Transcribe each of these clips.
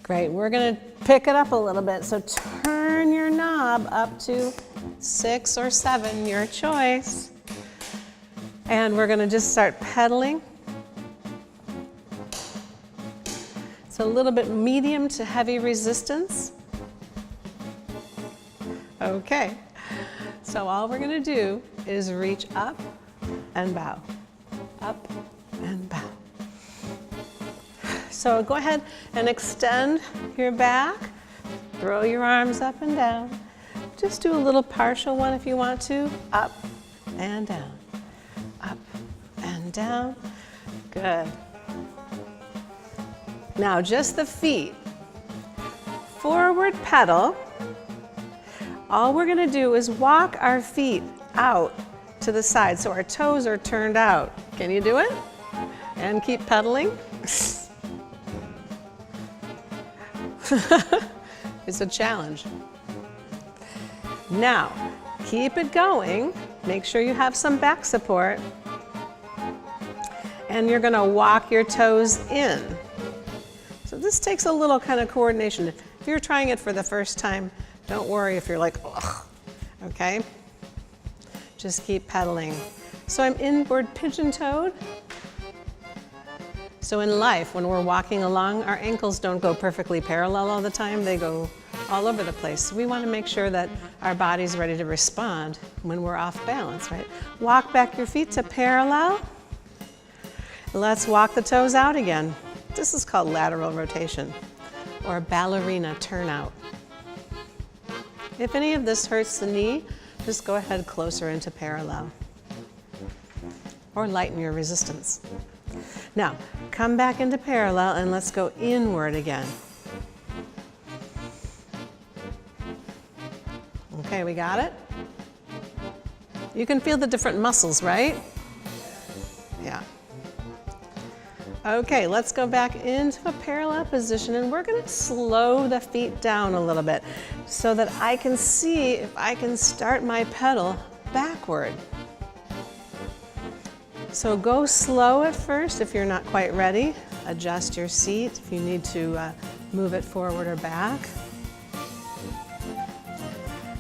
Great, we're gonna pick it up a little bit. So turn your knob up to 6 or 7, your choice. And we're gonna just start pedaling. So a little bit medium to heavy resistance. Okay, so all we're gonna do is reach up and bow, up and bow. So go ahead and extend your back, throw your arms up and down. Just do a little partial one if you want to, up and down, up and down. Good. Now just the feet. Forward pedal. All we're gonna do is walk our feet out to the side so our toes are turned out. Can you do it? And keep pedaling. It's a challenge. Now, keep it going. Make sure you have some back support. And you're gonna walk your toes in. So this takes a little kind of coordination. If you're trying it for the first time, don't worry if you're like, ugh, okay? Just keep pedaling. So I'm inward pigeon-toed. So in life, when we're walking along, our ankles don't go perfectly parallel all the time. They go all over the place. So we want to make sure that our body's ready to respond when we're off balance, right? Walk back your feet to parallel. Let's walk the toes out again. This is called lateral rotation or ballerina turnout. If any of this hurts the knee, just go ahead closer into parallel or lighten your resistance. Now, come back into parallel and let's go inward again. Okay, we got it? You can feel the different muscles, right? Yeah. Okay, let's go back into a parallel position and we're gonna slow the feet down a little bit so that I can see if I can start my pedal backward. So go slow at first if you're not quite ready. Adjust your seat if you need to move it forward or back.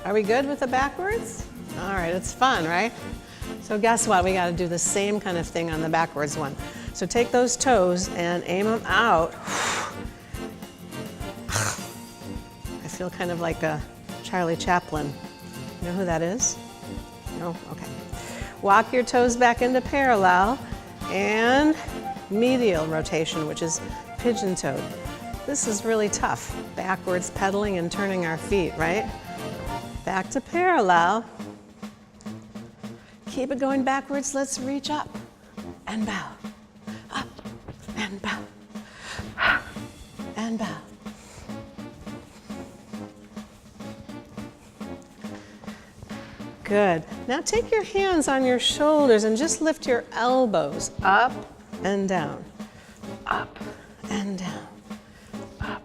Are we good with the backwards? All right, it's fun, right? So guess what? We gotta do the same kind of thing on the backwards one. So take those toes and aim them out. I feel kind of like a Charlie Chaplin. You know who that is? No? Okay. Walk your toes back into parallel and medial rotation, which is pigeon-toed. This is really tough, backwards pedaling and turning our feet, right? Back to parallel. Keep it going backwards. Let's reach up and bow, up and bow, and bow. Good. Now take your hands on your shoulders and just lift your elbows up and down, up and down, up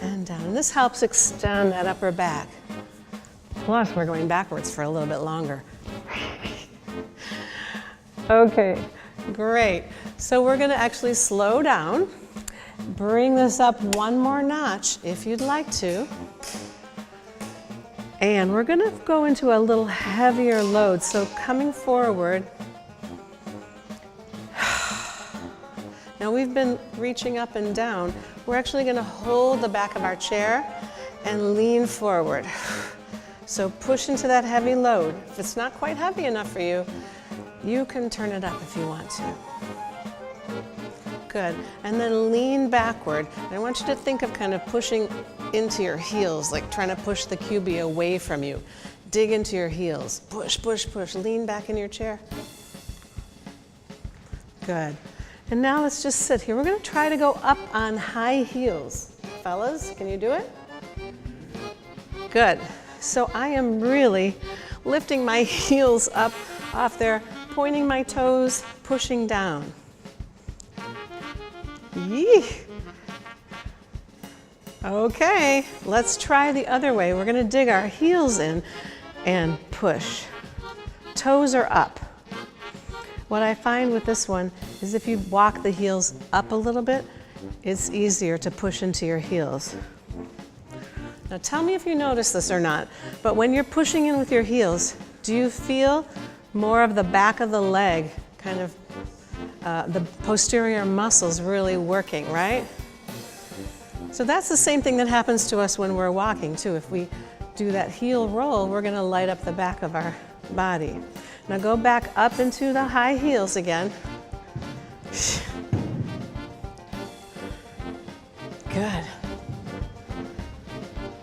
and down. And this helps extend that upper back. Plus, we're going backwards for a little bit longer. Okay, great. So we're gonna actually slow down, bring this up one more notch if you'd like to. And we're gonna go into a little heavier load. So coming forward. Now we've been reaching up and down. We're actually gonna hold the back of our chair and lean forward. So push into that heavy load. If it's not quite heavy enough for you, you can turn it up if you want to. Good. And then lean backward. And I want you to think of kind of pushing into your heels, like trying to push the cubie away from you. Dig into your heels. Push, push, push. Lean back in your chair. Good. And now let's just sit here. We're going to try to go up on high heels. Fellas, can you do it? Good. So I am really lifting my heels up off there, pointing my toes, pushing down. Yee. Okay, let's try the other way. We're gonna dig our heels in and push. Toes are up. What I find with this one is if you walk the heels up a little bit, it's easier to push into your heels. Now tell me if you notice this or not, but when you're pushing in with your heels, do you feel more of the back of the leg, kind of the posterior muscles really working, right? So that's the same thing that happens to us when we're walking too. If we do that heel roll, we're gonna light up the back of our body. Now go back up into the high heels again. Good.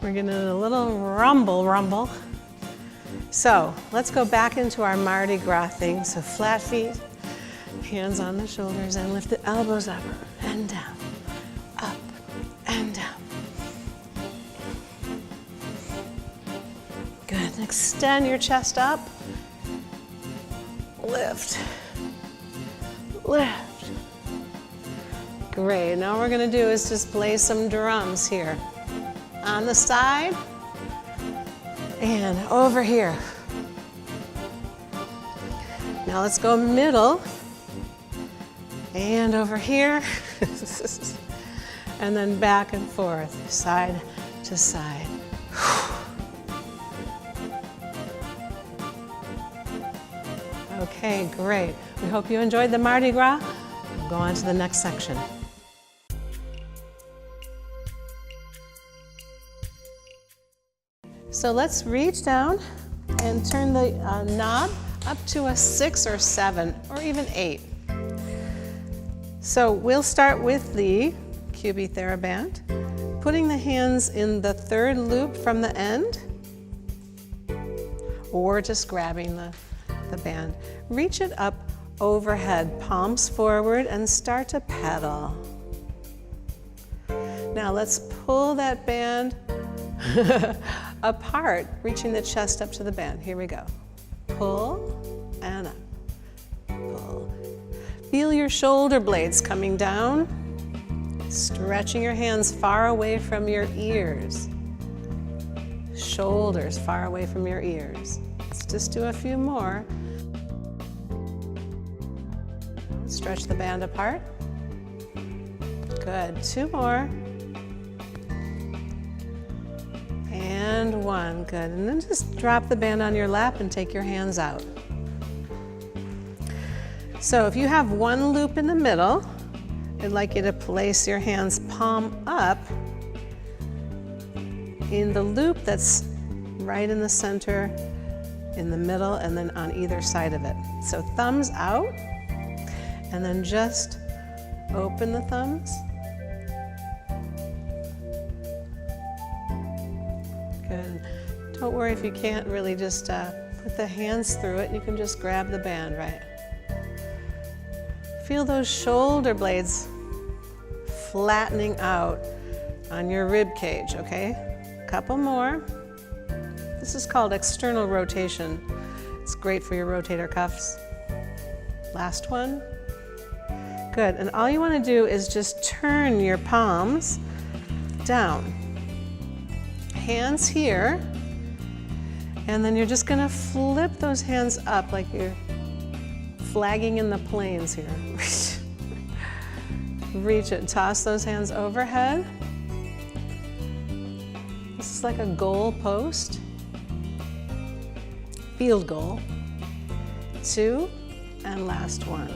We're getting a little rumble. So let's go back into our Mardi Gras thing. So flat feet, hands on the shoulders, and lift the elbows up and down, up and down. Good. Extend your chest up. Lift. Lift. Great. Now what we're going to do is just play some drums here. On the side and over here. Now let's go middle and over here and then back and forth, side to side. Okay, great. We hope you enjoyed the Mardi Gras. We'll go on to the next section. So let's reach down and turn the knob up to a 6 or 7 or even 8. So we'll start with the Cubii Theraband, putting the hands in the 3rd loop from the end, or just grabbing the band. Reach it up overhead, palms forward, and start to pedal. Now let's pull that band apart, reaching the chest up to the band. Here we go. Pull and up. Pull. Feel your shoulder blades coming down, stretching your hands far away from your ears. Shoulders far away from your ears. Let's just do a few more. Stretch the band apart. Good. 2 more. And 1, good. And then just drop the band on your lap and take your hands out. So if you have 1 loop in the middle, I'd like you to place your hands palm up in the loop that's right in the center, in the middle, and then on either side of it. So thumbs out, and then just open the thumbs. Good. Don't worry if you can't really just put the hands through it. You can just grab the band, right? Feel those shoulder blades flattening out on your rib cage, okay? Couple more. This is called external rotation. It's great for your rotator cuffs. Last one. Good. And all you want to do is just turn your palms down. Hands here, and then you're just going to flip those hands up like you're flagging in the plains here. Reach it, toss those hands overhead. This is like a goal post, field goal. 2, and last one.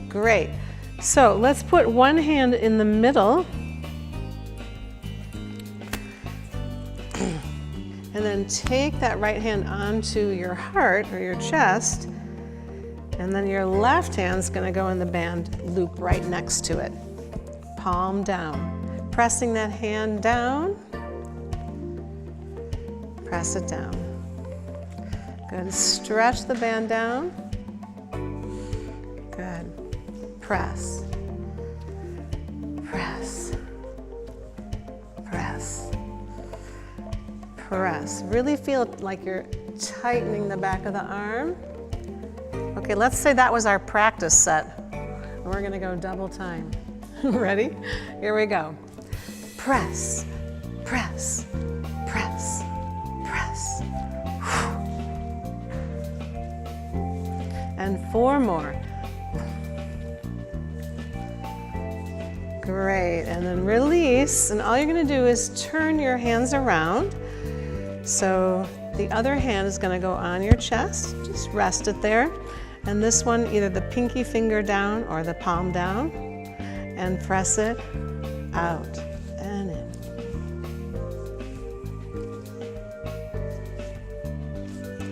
Great. So let's put one hand in the middle. And then take that right hand onto your heart or your chest, and then your left hand's going to go in the band loop right next to it. Palm down. Pressing that hand down. Press it down. Good. Stretch the band down. Good. Press. Press. Press. Press. Really feel like you're tightening the back of the arm. Okay, let's say that was our practice set. And we're going to go double time. Ready? Here we go. Press, press, press, press. And 4 more. Great, and then release, and all you're gonna do is turn your hands around. So the other hand is gonna go on your chest, just rest it there. And this one, either the pinky finger down or the palm down, and press it out and in.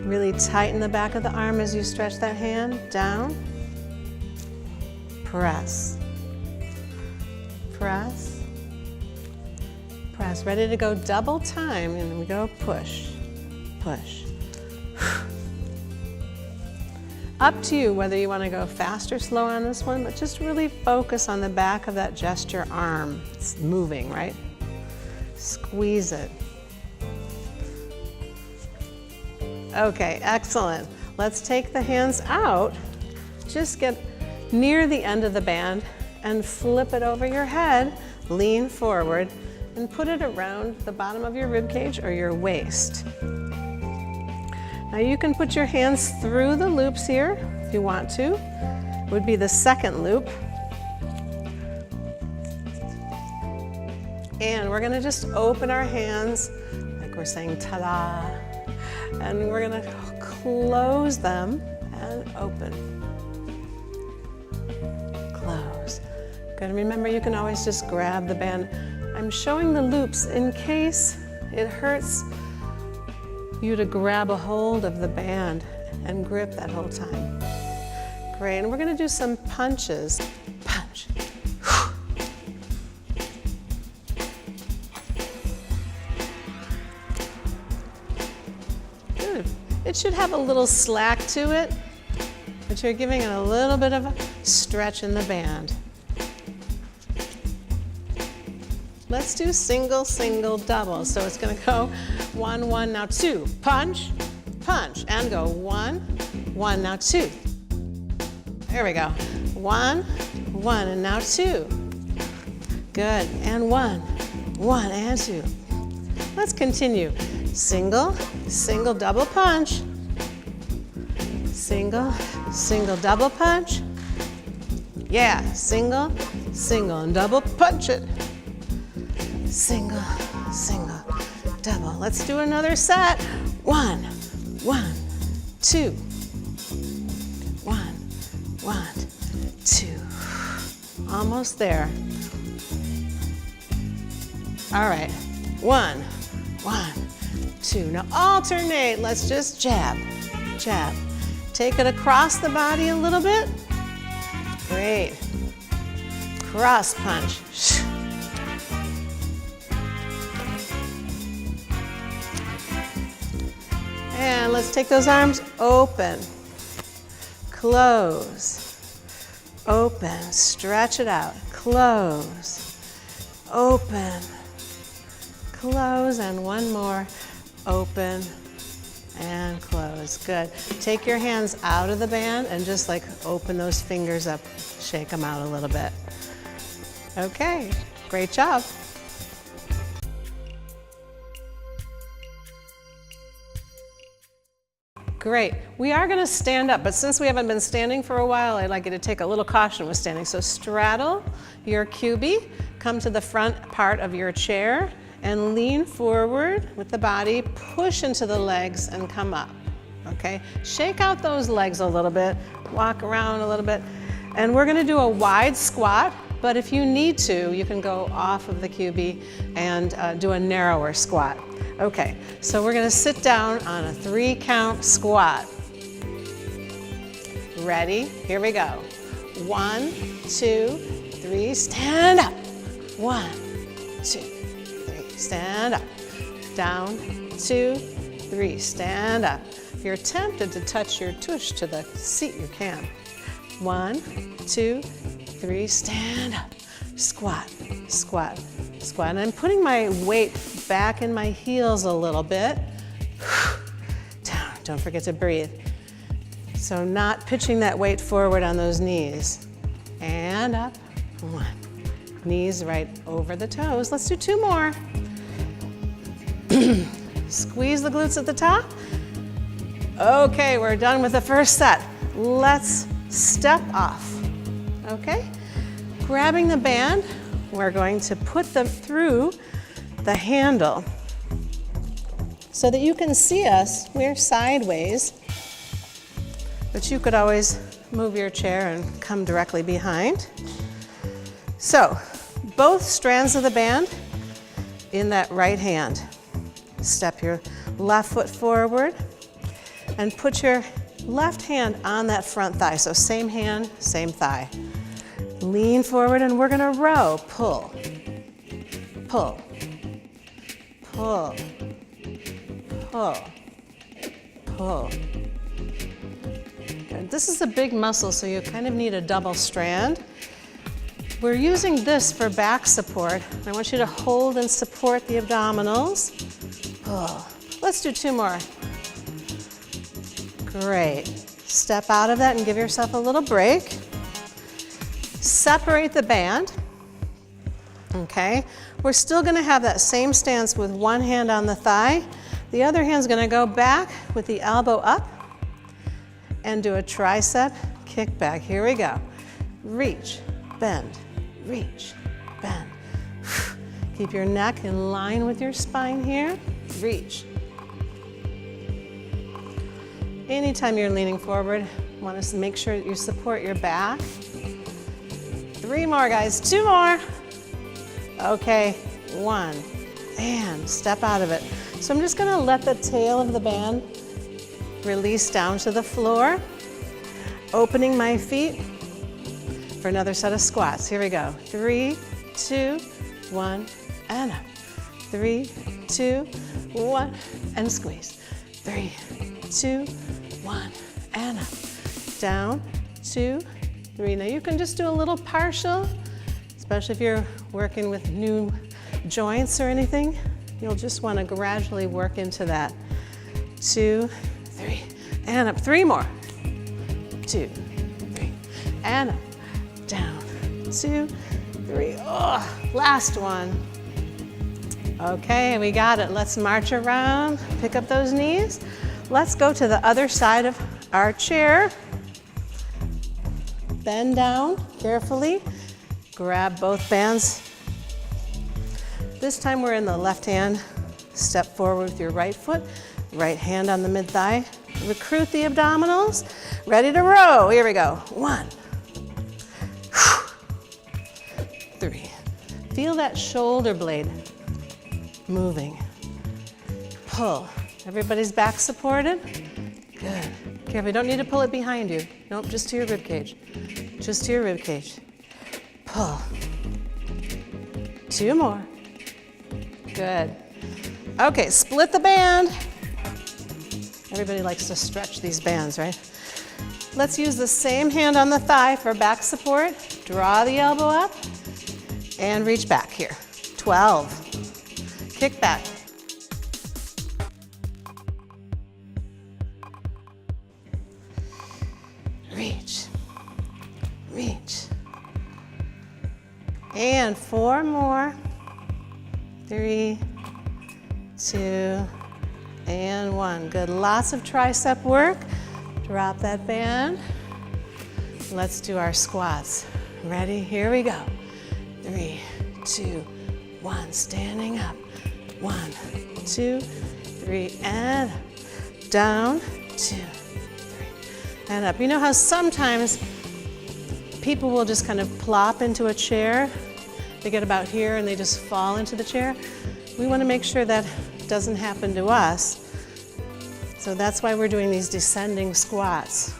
Really tighten the back of the arm as you stretch that hand down. Press. Press, press, ready to go double time, and we go push, push. Up to you whether you want to go fast or slow on this one, but just really focus on the back of that gesture arm. It's moving, right? Squeeze it. Okay, excellent. Let's take the hands out. Just get near the end of the band and flip it over your head, lean forward, and put it around the bottom of your rib cage or your waist. Now you can put your hands through the loops here if you want to. It would be the second loop. And we're gonna just open our hands like we're saying ta-da. And we're gonna close them and open. Close. Good, remember you can always just grab the band. I'm showing the loops in case it hurts you to grab a hold of the band and grip that whole time. Great, and we're gonna do some punches. Punch. Good. It should have a little slack to it, but you're giving it a little bit of a stretch in the band. Let's do single, single, double. So it's gonna go 1, 1, now 2. Punch, punch, and go 1, 1, now 2. There we go. 1, 1, and now 2. Good, and 1, 1, and 2. Let's continue. Single, single, double punch. Single, single, double punch. Yeah, single, single, and double punch it. Single, single, double. Let's do another set. 1, 1, 2. 1, 1, 2. Almost there. All right. 1, 1, 2. Now alternate. Let's just jab, jab. Take it across the body a little bit. Great. Cross punch. And let's take those arms open, close, open, stretch it out, close, open, close, and one more, open and close. Good. Take your hands out of the band and just like open those fingers up, shake them out a little bit. Okay, great job. Great. We are going to stand up, but since we haven't been standing for a while, I'd like you to take a little caution with standing. So straddle your Cubii, come to the front part of your chair, and lean forward with the body, push into the legs, and come up. Okay? Shake out those legs a little bit, walk around a little bit, and we're going to do a wide squat. But if you need to, you can go off of the Cubii and do a narrower squat. Okay, so we're gonna sit down on a 3-count squat. Ready? Here we go. 1, 2, 3, stand up. 1, 2, 3, stand up. Down, 2, 3, stand up. If you're tempted to touch your tush to the seat, you can. 1, 2, 3, stand up. Squat, squat, squat. And I'm putting my weight back in my heels a little bit. Down, don't forget to breathe. So not pitching that weight forward on those knees. And up, 1. Knees right over the toes. Let's do 2 more. Squeeze the glutes at the top. Okay, we're done with the first set. Let's step off, okay? Grabbing the band, we're going to put them through the handle so that you can see us. We're sideways, but you could always move your chair and come directly behind. So, both strands of the band in that right hand. Step your left foot forward and put your left hand on that front thigh. So same hand, same thigh. Lean forward and we're gonna row. Pull, pull, pull, pull, pull. Good. This is a big muscle, so you kind of need a double strand. We're using this for back support. I want you to hold and support the abdominals. Pull. Let's do 2 more. Great. Step out of that and give yourself a little break. Separate the band. Okay. We're still going to have that same stance with one hand on the thigh. The other hand's going to go back with the elbow up and do a tricep kickback. Here we go. Reach, bend, reach, bend. Keep your neck in line with your spine here. Reach. Anytime you're leaning forward, you want to make sure that you support your back. 3 more, guys. 2 more. Okay, 1. And step out of it. So I'm just going to let the tail of the band release down to the floor. Opening my feet for another set of squats. Here we go. 3, 2, 1, and up. 3, 2, 1, and squeeze. 3, 2, 1, and up. Down, 2, 3. Now you can just do a little partial, especially if you're working with new joints or anything. You'll just want to gradually work into that. 2, 3, and up. 3 more. 2, 3, and up. Down, 2, 3. Oh, last one. Okay, we got it. Let's march around, pick up those knees. Let's go to the other side of our chair. Bend down carefully. Grab both bands. This time we're in the left hand. Step forward with your right foot. Right hand on the mid-thigh. Recruit the abdominals. Ready to row. Here we go. 1, 3. Feel that shoulder blade moving. Pull. Everybody's back supported. Good. Careful, you don't need to pull it behind you. Nope, just to your rib cage. Just to your rib cage. Pull. 2 more. Good. Okay, split the band. Everybody likes to stretch these bands, right? Let's use the same hand on the thigh for back support. Draw the elbow up and reach back here. 12. Kick back. Reach. Reach. And 4 more. 3, 2, and 1. Good. Lots of tricep work. Drop that band. Let's do our squats. Ready? Here we go. 3, 2, 1. Standing up. 1, 2, 3, and down. 2, 3, and up. You know how sometimes people will just kind of plop into a chair. They get about here and they just fall into the chair. We want to make sure that doesn't happen to us. So that's why we're doing these descending squats.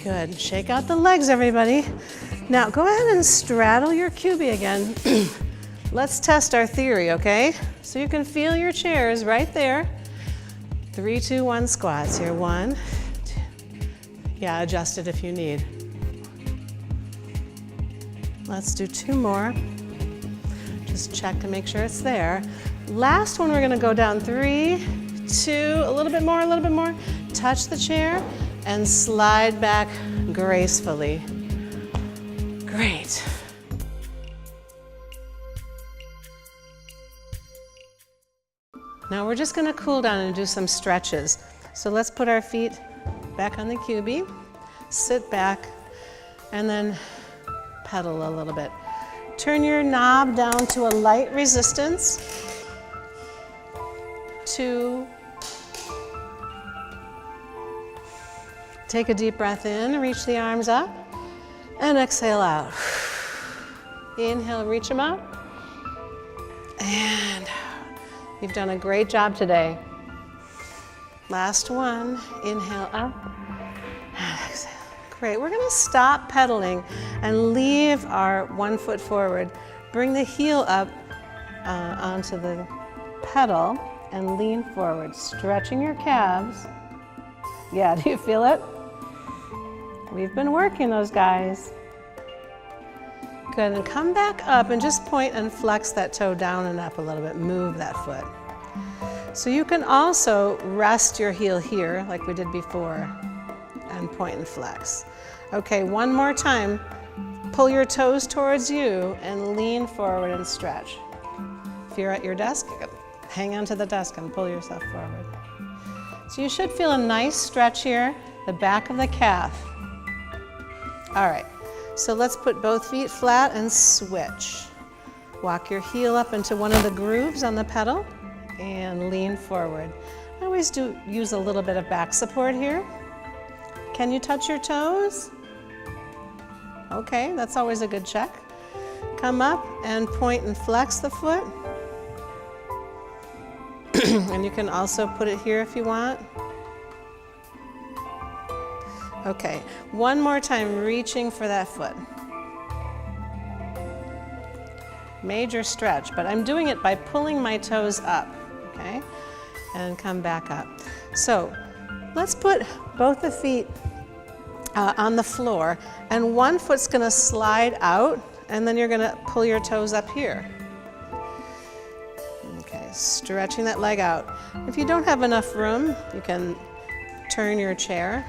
Good. Shake out the legs, everybody. Now go ahead and straddle your Cubii again. Let's test our theory, okay? So you can feel your chairs right there. 3, 2, 1 squats here. 1, 2. Yeah, adjust it if you need. Let's do 2 more. Just check to make sure it's there. Last one, we're gonna go down 3, 2, a little bit more, a little bit more. Touch the chair and slide back gracefully. Great. Now we're just gonna cool down and do some stretches. So let's put our feet back on the Cubii, sit back, and then pedal a little bit. Turn your knob down to a light resistance. 2. Take a deep breath in, reach the arms up, and exhale out. Inhale, reach them up, and you've done a great job today. Last one, inhale up, and exhale. Great, we're gonna stop pedaling and leave our 1 foot forward. Bring the heel up onto the pedal and lean forward, stretching your calves. Yeah, do you feel it? We've been working those guys. Good, and come back up and just point and flex that toe down and up a little bit, move that foot. So you can also rest your heel here like we did before and point and flex. Okay, one more time. Pull your toes towards you and lean forward and stretch. If you're at your desk, hang onto the desk and pull yourself forward. So you should feel a nice stretch here, the back of the calf. All right, so let's put both feet flat and switch. Walk your heel up into one of the grooves on the pedal and lean forward. I always do use a little bit of back support here. Can you touch your toes? Okay, that's always a good check. Come up and point and flex the foot. And you can also put it here if you want. Okay, one more time, reaching for that foot. Major stretch, but I'm doing it by pulling my toes up, okay? And come back up. So let's put both the feet on the floor, and one foot's gonna slide out, and then you're gonna pull your toes up here. Okay, stretching that leg out. If you don't have enough room, you can turn your chair.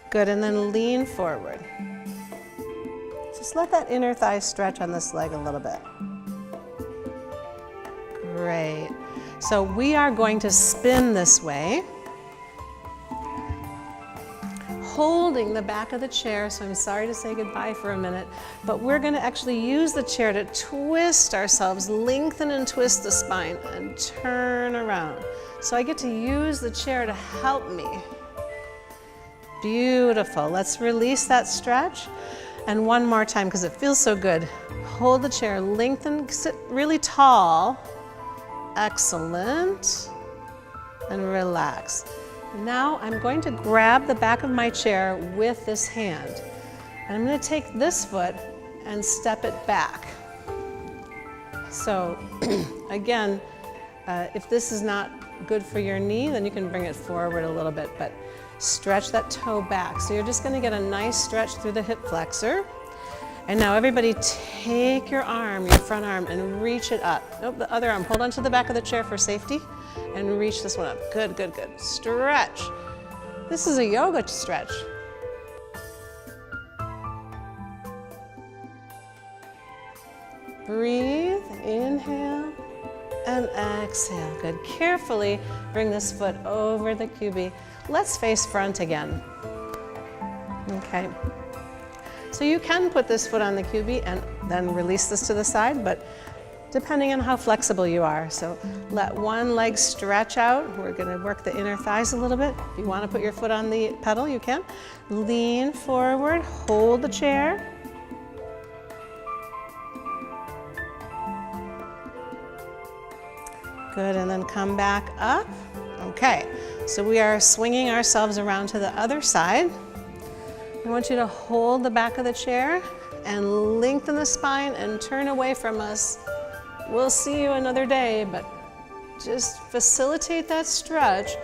Good, and then lean forward. Just let that inner thigh stretch on this leg a little bit. Great. So we are going to spin this way, holding the back of the chair, so I'm sorry to say goodbye for a minute, but we're gonna actually use the chair to twist ourselves, lengthen and twist the spine, and turn around. So I get to use the chair to help me. Beautiful. Let's release that stretch. And one more time, because it feels so good. Hold the chair, lengthen, sit really tall. Excellent. And relax. Now I'm going to grab the back of my chair with this hand. And I'm going to take this foot and step it back. So again, if this is not good for your knee, then you can bring it forward a little bit, but stretch that toe back. So you're just going to get a nice stretch through the hip flexor. And now everybody take your arm, your front arm, and reach it up. Nope, the other arm. Hold on to the back of the chair for safety and reach this one up. Good, good, good. Stretch. This is a yoga stretch. Breathe, inhale, and exhale. Good. Carefully bring this foot over the Cubii. Let's face front again. Okay. So you can put this foot on the Cubii and then release this to the side, but depending on how flexible you are. So let one leg stretch out. We're going to work the inner thighs a little bit. If you want to put your foot on the pedal, you can. Lean forward, hold the chair. Good, and then come back up. Okay, so we are swinging ourselves around to the other side. I want you to hold the back of the chair and lengthen the spine and turn away from us. We'll see you another day, but just facilitate that stretch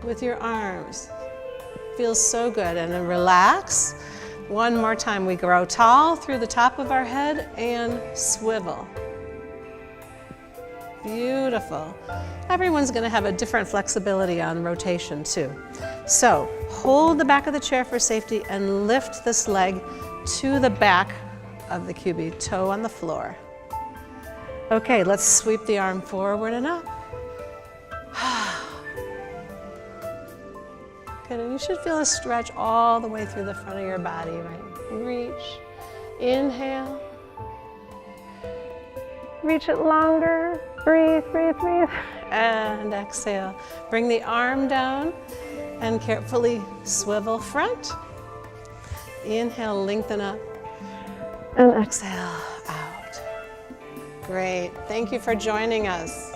with your arms. Feels so good. And then relax. One more time. We grow tall through the top of our head and swivel. Beautiful. Everyone's going to have a different flexibility on rotation too. So hold the back of the chair for safety and lift this leg to the back of the Cubii, toe on the floor. Okay, let's sweep the arm forward and up. Good, and you should feel a stretch all the way through the front of your body, right? Reach Inhale. Reach it longer. Breathe, breathe, breathe. And exhale. Bring the arm down and carefully swivel front. Inhale, lengthen up. And exhale out. Great. Thank you for joining us.